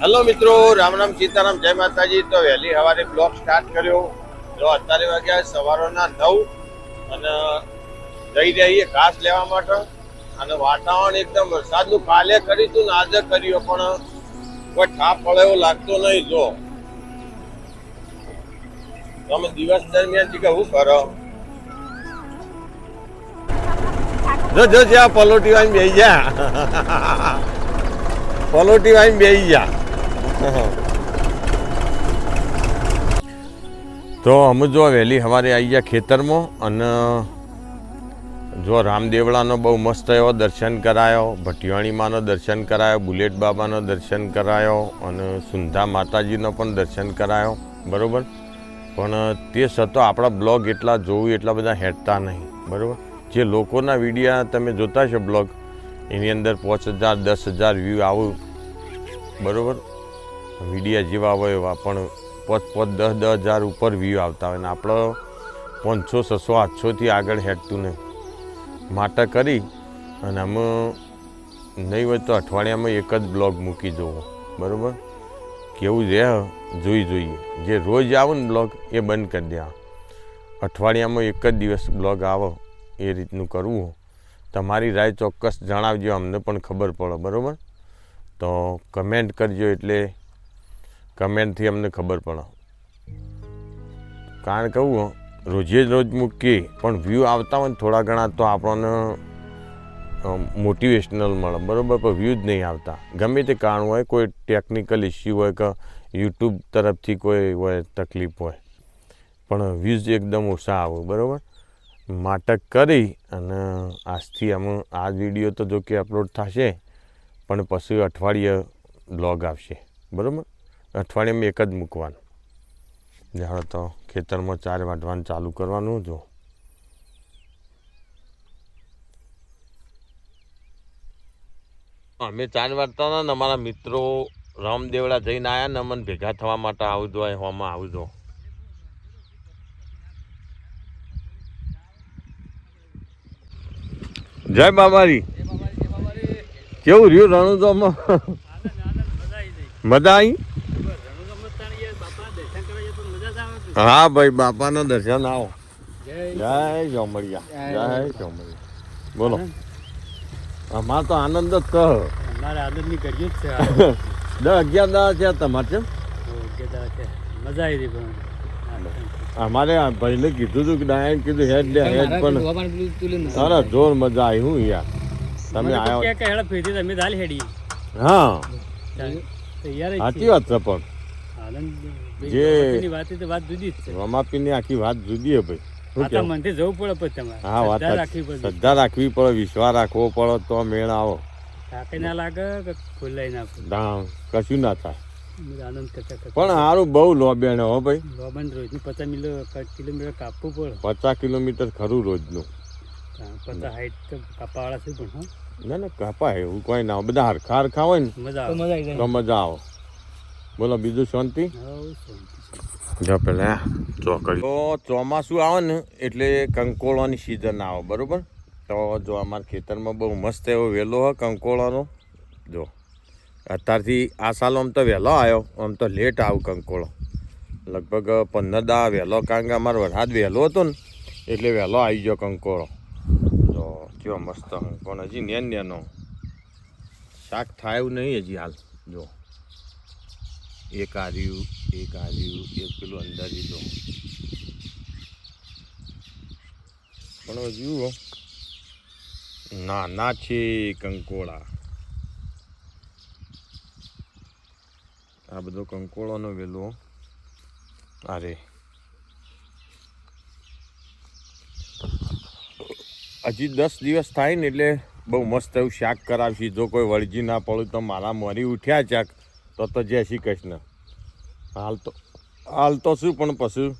Hello મિત્રો, રામ રામ સીતારામ, જય માતાજી. તો વહેલી સવારે બ્લોગ સ્ટાર્ટ કર્યો. જો અત્યારે વાગ્યા સવારના 9 અને જઈ રહીએ ઘાસ લેવા માટે. અને વાતાવરણ એકદમ વરસાદનું કાલે કર્યું હતું ને આજે કર્યું, પણ કોઈ ઠાપ પડે એવું લાગતો નહીં. જો તમે દિવસ દરમિયાન કે શું કરો? જો જ્યાં પલોટી વાળી બેસી જા, પલોટી વાળી બેસી જા. તો અમે જો વહેલી સવારે આવી ગયા ખેતરમાં અને જો રામદેવળાનો બહુ મસ્ત એવો દર્શન કરાયો, ભટિયાણીમાંનો દર્શન કરાયો, બુલેટ બાબાનો દર્શન કરાયો અને સુંધા માતાજીનો પણ દર્શન કરાયો. બરાબર, પણ તે છતાં આપણા બ્લોગ એટલા જોવું એટલા બધા હેઠતા નહીં. બરાબર, જે લોકોના વિડીયા તમે જોતા છો બ્લોગ, એની અંદર 5,000 10,000 વ્યૂ આવું. બરાબર, વિડીયા જેવા હોય એવા, પણ 5,000 10,000 ઉપર વ્યૂ આવતા હોય ને આપણો 500 600 800થી આગળ હેઠતું નહીં. માટે કરી અને અમે નહીં હોય તો અઠવાડિયામાં એક જ બ્લોગ મૂકી જવો. બરાબર, કેવું રહે જોઈએ. જે રોજ આવે ને બ્લોગ એ બંધ કરી દે. અઠવાડિયામાં એક જ દિવસ બ્લોગ આવો એ રીતનું કરવું. તમારી રાય ચોક્કસ જણાવજો, અમને પણ ખબર પડે. બરાબર, તો કમેન્ટ કરજો, એટલે કમેન્ટથી અમને ખબર પડે. કારણ કહું રોજે રોજ મૂકીએ પણ વ્યૂ આવતા હોય ને થોડા ઘણા તો આપણને મોટિવેશનલ મળે. બરાબર, પણ વ્યૂ જ નહીં આવતા. ગમે તે કારણ હોય, કોઈ ટેકનિકલ ઇસ્યુ હોય કે યુટ્યુબ તરફથી કોઈ હોય તકલીફ હોય, પણ વ્યૂઝ એકદમ ઓછા આવે. બરાબર, નાટક કરી અને આજથી અમે આ વિડીયો તો જો કે અપલોડ થશે, પણ પછી અઠવાડિયે બ્લોગ આવશે. બરાબર, અઠવાડિયામાં એક જ મૂકવાનું. જાણો તો ખેતરમાં 4 વાટવાનું ચાલુ કરવાનું. જો અમે 4 વાટતા હતા ને અમારા મિત્રો રામદેવડા જઈને આવ્યા ને અમને ભેગા થવા માટે આવજો, હોમાં આવજો. જય બાબારી. કેવું રહ્યું રણુજોમાં? મજા આવી? હા ભાઈ, બાપાનો દર્શન આવો. જય ચોમડિયા, જય ચોમડિયા. બોલો, અમાર તો આનંદ જ કહો. અમારે આનંદની કરીએ જ છે. 10-11 દાડા છે તમારે? છે મજા આવી હતી. અમારે ભાઈને કીધું હતું કે ડાયન કીધું હેડ લે હેડ, પણ અરે જોર મજા આવી. હું યાર તમે આવ્યો ફેરી તમે દાલ હેડી. હા સાચી વાત છે, પણ જે વાત જુદી જ છે. રમાપીની આખી વાત જુદી હે ભાઈ. મનથી જવું પડે પછી તમારે. હા, વાત શ્રદ્ધા રાખવી પડે, વિશ્વાસ રાખવો પડે તો મેળ આવો. થાકી ના લાગે કે ખોલાઈ ના કશું ના થાય. આનંદ કરતા પણ સારું બહુ લોબેણ હો ભાઈ. લોબન રોજનું 50 કિલોમીટર કાપવું પડે. 50 કિલોમીટર ખરું રોજનું. 50 હાઈટ તો કાપાવાળા છે પણ. ના કાપાય એવું કોઈ ના. બધા હરખા હરખા હોય ને તો મજા આવે. બોલો, બીજું શાંતિ? જો પેલા ચોકડી તો ચોમાસું આવે ને એટલે કંકોળાની સિઝન આવે. બરાબર, તો જો અમારા ખેતરમાં બહુ મસ્ત એવો વેલો હોય કંકોળાનો. જો અત્યારથી આ સાલ આમ તો વહેલો આવ્યો, આમ તો લેટ આવ કંકોળો. લગભગ 15 દાડા વહેલો, કારણ કે અમારો વરસાદ વહેલો હતો ને એટલે વહેલો આવી ગયો કંકોળો. તો કેવો મસ્ત, પણ હજી નેનો શાક થાય એવું નહીં હજી હાલ. જો એક આર્યું, એક પેલું અંદર લીધો, પણ જુઓ ના છે કંકોળા. આ બધો કંકોળાનો વેલો. અરે હજી 10 દિવસ થાય ને એટલે બહુ મસ્ત એવું શાક કરાવશે. જો કોઈ વળજી ના પડું તો મારા મોરી ઉઠ્યા ચાક તો જય શ્રી કૃષ્ણ. હાલ તો શું, પણ પછી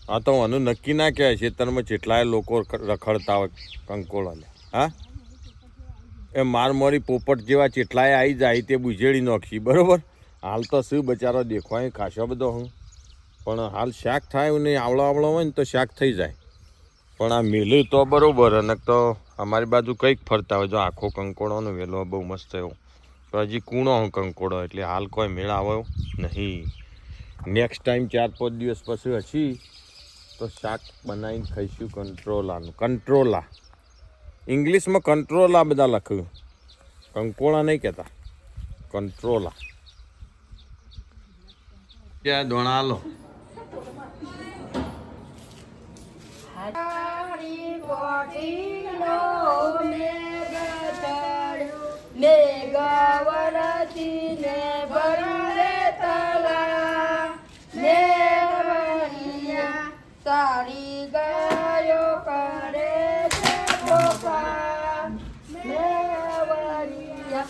આ તો આનું નક્કી ના કહેવાય. ખેતરમાં જેટલાય લોકો રખડતા હોય કંકોળાને. હા, એ મારમોરી પોપટ જેવા જેટલાય આવી જાય તે બુજેડી નાખી. બરાબર, હાલ તો શું બચારો દેખવાય ખાસો બધો હું, પણ હાલ શાક થાય એવું નહીં. આવળો હોય ને તો શાક થઈ જાય, પણ આ મેલું તો બરાબર. અને તો અમારી બાજુ કંઈક ફરતા હોય. જો આખો કંકોળોનો વેલો બહુ મસ્ત એવો તો હજી કૂણો હું કંકોડો એટલે હાલ કોઈ મેળ આવ્યો નહીં. નેક્સ્ટ ટાઈમ 4-5 દિવસ પછી હશી તો શાક બનાવીને ખાઈશું કંટ્રોલાનું. કંટ્રોલા ઇંગ્લિશમાં કંટ્રોલા બધા લખ્યું, કંકોળા નહીં કહેતા, કંટ્રોલા. ક્યાં દોણા હાલો. સારી ગાયો કરે છે પોકાર મેવરિયા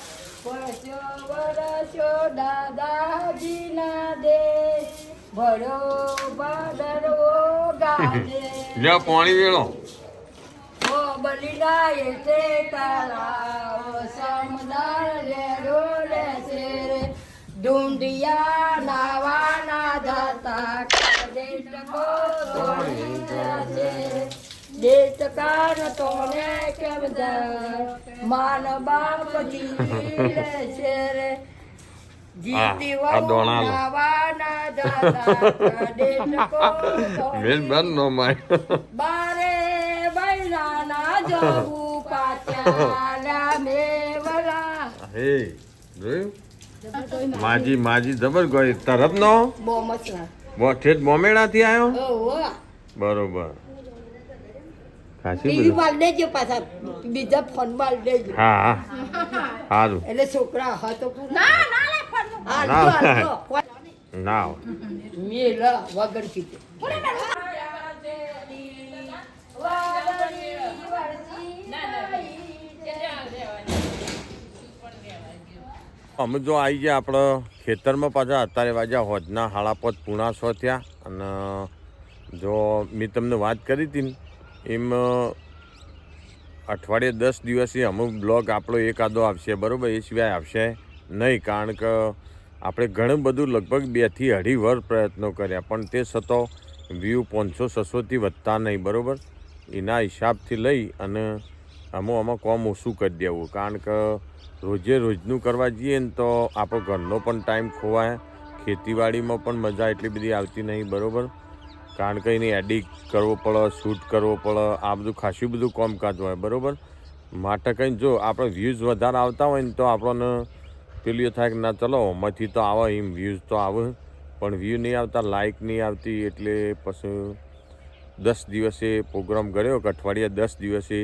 વર્ષો વર્ષો દાદાજીના દેશ ભળો ભાદરવો ગાજે લ્યો પાણી વેળો. ઓ બલિના એટલે તારાઓ સમદાર લેરો લેશે રે ઢૂંઢિયા નાવાના જતા દેશકો તોડી જશે દેશકાર તોને કેમ દર માન બાપ જીવી લેશે રે જીતી આ દોણા લો. નાવાના જતા દેશકો મેન બન નો માય. બારે બૈરાના જવું પાછા મેવલા હે જોયું માજી જબર ગઈ તરત નો બહુ મસલા ઠેઠ મોમેડાથી આવ્યો. ઓહો બરોબર ખાસી ટીવી બધું. માં લેજો પાછા બીજા ફોન માં લેજો હા સારું એટલે છોકરા હતો ના ના લે ફોન ના. ના મેલા વગર કીધું અમે જો આવી ગયા આપણે ખેતરમાં પાછા અત્યારે વાગ્યા હોજના 5:30 પૂણા 6 થયા. અને જો મેં તમને વાત કરી હતી ને એમ અઠવાડિયે 10 દિવસે અમુક બ્લોગ આપણો એકાદો આવશે બરાબર, એ સિવાય આવશે નહીં. કારણ કે આપણે ઘણું બધું લગભગ 2 થી 2.5 વર્ષ પ્રયત્નો કર્યા પણ તે છતાં વ્યૂ 500-600થી વધતા નહીં બરાબર. એના હિસાબથી લઈ અને આમાં કોમ ઓછું કરી દેવું. કારણ કે રોજે રોજનું કરવા જઈએ ને તો આપણો ઘરનો પણ ટાઈમ ખોવાય, ખેતીવાડીમાં પણ મજા એટલી બધી આવતી નહીં બરાબર. કારણ કે એને એડિટ કરવો પડે, શૂટ કરવો પડે, આ બધું ખાસું બધું કામકાજ હોય બરાબર. માટે કંઈ જો આપણે વ્યૂઝ વધારે આવતા હોય ને તો આપણને પેલું એ થાય કે ના ચલો આમાંથી તો આવે એમ વ્યૂઝ તો આવે, પણ વ્યૂ નહીં આવતા, લાઇક નહીં આવતી. એટલે પછી 10 દિવસે પ્રોગ્રામ કર્યો કે અઠવાડિયે 10 દિવસે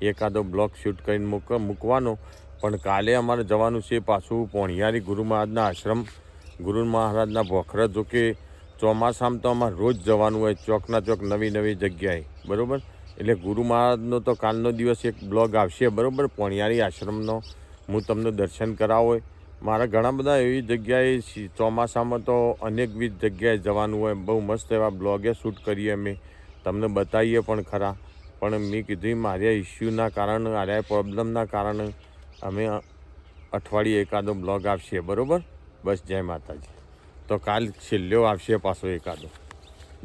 એકાદો બ્લોગ શૂટ કરીને મૂકવાનો. પણ કાલે અમારે જવાનું છે પાછું પોણિયારી ગુરુ મહારાજના આશ્રમ, ગુરુ મહારાજના ભોખરા. જો કે ચોમાસામાં તો અમારે રોજ જવાનું હોય ચોકના ચોક નવી નવી જગ્યાએ બરાબર. એટલે ગુરુ મહારાજનો તો કાલનો દિવસ એક બ્લોગ આવશે બરાબર, પોણિયારી આશ્રમનો. હું તમને દર્શન કરાવો. મારા ઘણા બધા એવી જગ્યાએ ચોમાસામાં તો અનેકવિધ જગ્યાએ જવાનું હોય. બહુ મસ્ત એવા બ્લોગે શૂટ કરીએ અમે, તમને બતાવીએ પણ ખરા. પણ મેં કીધું મારા ઇસ્યુના કારણે, મારા પ્રોબ્લેમના કારણે અમે અઠવાડિયે એકાદો બ્લોગ આવશે બરાબર. બસ જય માતાજી. તો કાલ છેલ્લો આવશે પાછો એકાદો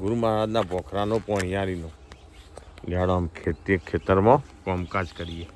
ગુરુ મહારાજના ભોખરાનો પોણિયારીનો. લેડો આમ ખેતરમાં કામકાજ કરીએ.